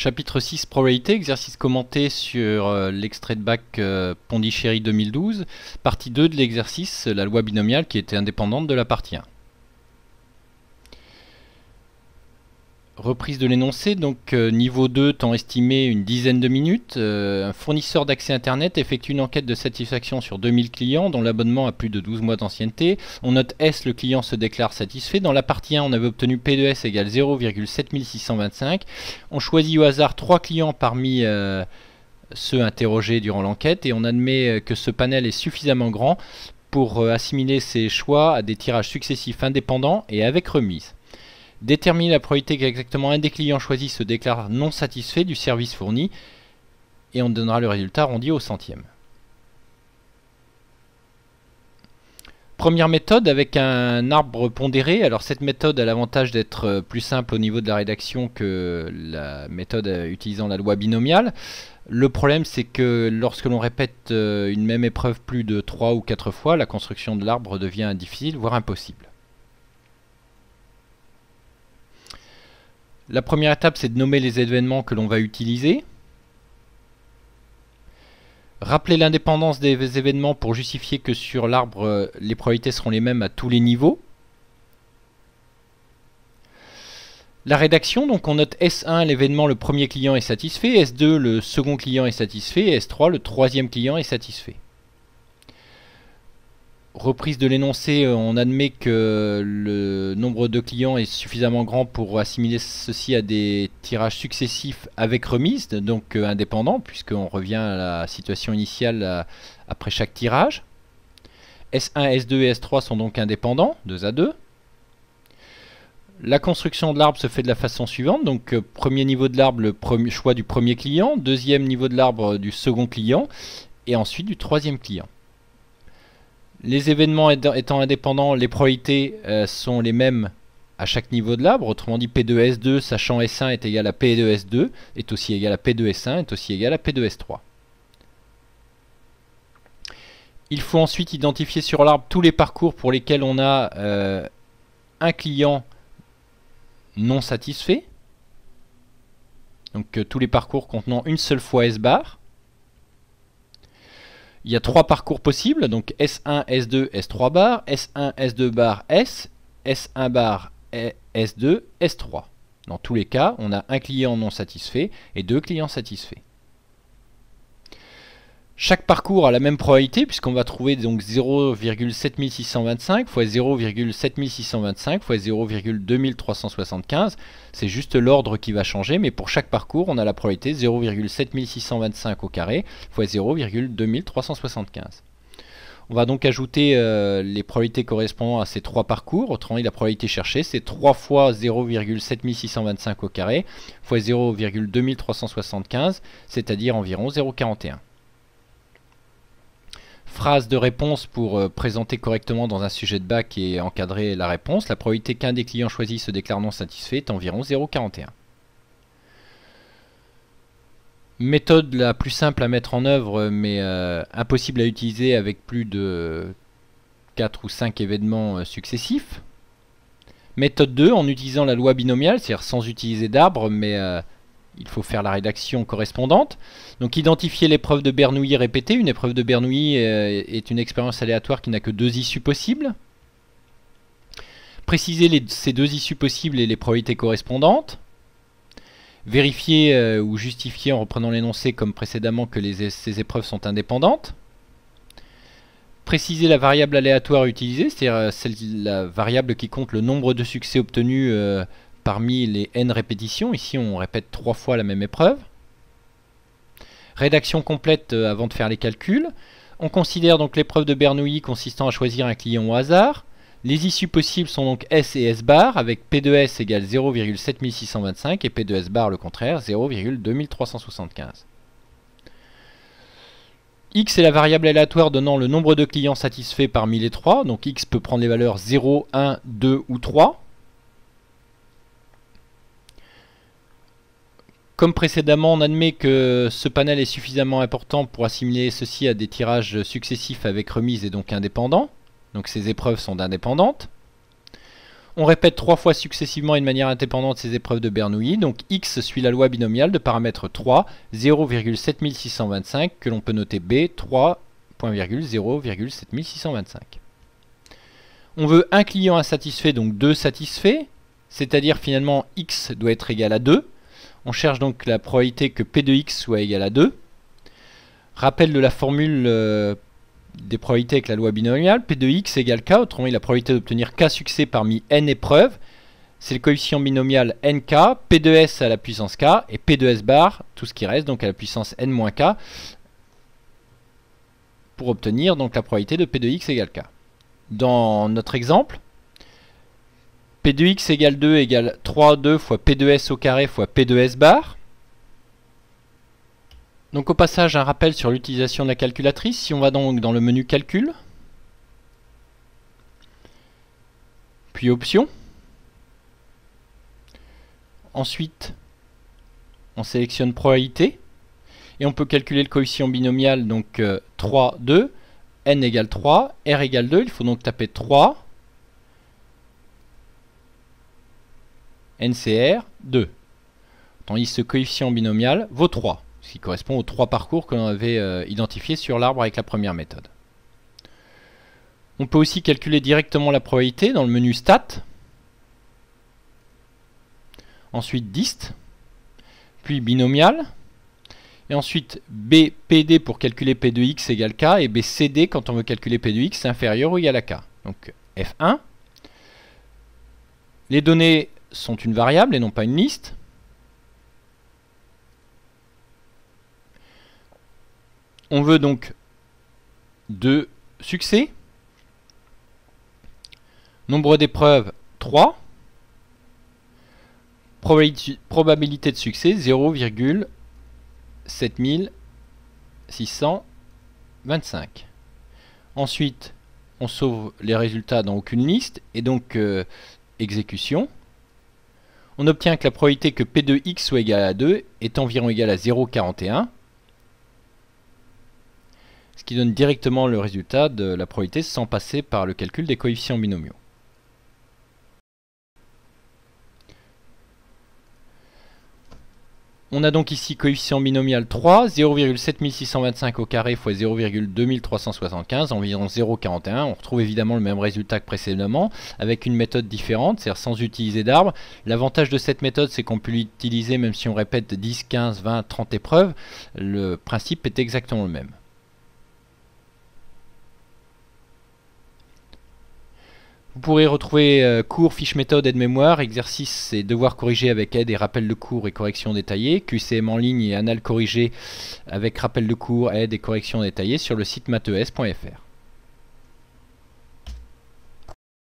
Chapitre 6, probabilité, exercice commenté sur l'extrait de bac Pondichéry 2012, partie 2 de l'exercice, la loi binomiale qui était indépendante de la partie 1. Reprise de l'énoncé, donc niveau 2, temps estimé une dizaine de minutes. Un fournisseur d'accès Internet effectue une enquête de satisfaction sur 2000 clients dont l'abonnement a plus de 12 mois d'ancienneté. On note S, le client se déclare satisfait. Dans la partie 1, on avait obtenu P de S égale 0,7625. On choisit au hasard 3 clients parmi ceux interrogés durant l'enquête et on admet que ce panel est suffisamment grand pour assimiler ces choix à des tirages successifs indépendants et avec remise. Déterminer la probabilité qu'exactement un des clients choisis se déclare non satisfait du service fourni et on donnera le résultat arrondi au centième. Première méthode avec un arbre pondéré. Alors cette méthode a l'avantage d'être plus simple au niveau de la rédaction que la méthode utilisant la loi binomiale. Le problème c'est que lorsque l'on répète une même épreuve plus de 3 ou 4 fois, la construction de l'arbre devient difficile, voire impossible. La première étape, c'est de nommer les événements que l'on va utiliser. Rappeler l'indépendance des événements pour justifier que sur l'arbre, les probabilités seront les mêmes à tous les niveaux. La rédaction, donc on note S1, l'événement, le premier client est satisfait, S2, le second client est satisfait, et S3, le troisième client est satisfait. Reprise de l'énoncé, on admet que le nombre de clients est suffisamment grand pour assimiler ceci à des tirages successifs avec remise, donc indépendants, puisqu'on revient à la situation initiale après chaque tirage. S1, S2 et S3 sont donc indépendants, 2 à 2. La construction de l'arbre se fait de la façon suivante, donc premier niveau de l'arbre, le choix du premier client, deuxième niveau de l'arbre du second client, et ensuite du troisième client. Les événements étant indépendants, les probabilités sont les mêmes à chaque niveau de l'arbre. Autrement dit, P de S2, sachant S1 est égal à P de S2, est aussi égal à P de S1, est aussi égal à P de S3. Il faut ensuite identifier sur l'arbre tous les parcours pour lesquels on a un client non satisfait. Donc tous les parcours contenant une seule fois S bar. Il y a 3 parcours possibles, donc S1, S2, S3 bar, S1, S2 bar, S, S1 bar, S2, S3. Dans tous les cas, on a un client non satisfait et 2 clients satisfaits. Chaque parcours a la même probabilité puisqu'on va trouver donc 0,7625 fois 0,7625 fois 0,2375. C'est juste l'ordre qui va changer, mais pour chaque parcours, on a la probabilité 0,7625 au carré fois 0,2375. On va donc ajouter les probabilités correspondant à ces 3 parcours. Autrement dit, la probabilité cherchée, c'est 3 fois 0,7625 au carré fois 0,2375, c'est-à-dire environ 0,41. Phrase de réponse pour présenter correctement dans un sujet de bac et encadrer la réponse. La probabilité qu'un des clients choisis se déclare non satisfait est environ 0,41. Méthode la plus simple à mettre en œuvre mais impossible à utiliser avec plus de 4 ou 5 événements successifs. Méthode 2 en utilisant la loi binomiale, c'est-à-dire sans utiliser d'arbre mais il faut faire la rédaction correspondante. Donc identifier l'épreuve de Bernoulli répétée. Une épreuve de Bernoulli est une expérience aléatoire qui n'a que 2 issues possibles. Préciser ces 2 issues possibles et les probabilités correspondantes. Vérifier ou justifier en reprenant l'énoncé comme précédemment que ces épreuves sont indépendantes. Préciser la variable aléatoire utilisée, c'est-à-dire la variable qui compte le nombre de succès obtenus parmi les n répétitions. Ici on répète 3 fois la même épreuve. Rédaction complète avant de faire les calculs. On considère donc l'épreuve de Bernoulli consistant à choisir un client au hasard. Les issues possibles sont donc S et S bar avec P de S égale 0,7625 et P de S bar le contraire 0,2375. X est la variable aléatoire donnant le nombre de clients satisfaits parmi les 3. Donc X peut prendre les valeurs 0, 1, 2 ou 3. Comme précédemment, on admet que ce panel est suffisamment important pour assimiler ceci à des tirages successifs avec remise et donc indépendants. Donc ces épreuves sont indépendantes. On répète 3 fois successivement et de manière indépendante ces épreuves de Bernoulli. Donc x suit la loi binomiale de paramètre 3, 0,7625, que l'on peut noter b, 3,0,7625. On veut un client insatisfait, donc 2 satisfaits, c'est-à-dire finalement x doit être égal à 2. On cherche donc la probabilité que p de x soit égal à 2. Rappel de la formule des probabilités avec la loi binomiale, p de x égale k, autrement dit la probabilité d'obtenir k succès parmi n épreuves, c'est le coefficient binomial nk, p de s à la puissance k, et p de s bar, tout ce qui reste, donc à la puissance n-k, pour obtenir donc la probabilité de p de x égale k. Dans notre exemple, p de x égale 2 égale 3,2 fois p de s au carré fois p de s bar. Donc au passage, un rappel sur l'utilisation de la calculatrice. Si on va donc dans le menu calcul, puis options, ensuite on sélectionne probabilité, et on peut calculer le coefficient binomial, donc 3, 2, n égale 3, r égale 2, il faut donc taper 3, NCR 2. Tandis que ce coefficient binomial vaut 3. Ce qui correspond aux 3 parcours que l'on avait identifiés sur l'arbre avec la première méthode. On peut aussi calculer directement la probabilité dans le menu Stat, ensuite Dist, puis Binomial, et ensuite BPD pour calculer P de x égale K, et BCD quand on veut calculer P de x inférieur ou égal à K. Donc F1. Les données sont une variable et non pas une liste. On veut donc 2 succès. Nombre d'épreuves 3. Probabilité de succès 0,7625. Ensuite, on sauve les résultats dans aucune liste et donc exécution. On obtient que la probabilité que P de x soit égale à 2 est environ égale à 0,41. Ce qui donne directement le résultat de la probabilité sans passer par le calcul des coefficients binomiaux. On a donc ici coefficient binomial 3, 0,7625 au carré fois 0,2375, environ 0,41. On retrouve évidemment le même résultat que précédemment, avec une méthode différente, c'est-à-dire sans utiliser d'arbre. L'avantage de cette méthode, c'est qu'on peut l'utiliser même si on répète 10, 15, 20, 30 épreuves. Le principe est exactement le même. Vous pourrez retrouver cours, fiches méthode, aide-mémoire, exercices et devoirs corrigés avec aide et rappel de cours et corrections détaillées, QCM en ligne et annales corrigées avec rappel de cours, aide et corrections détaillées sur le site mathees.fr.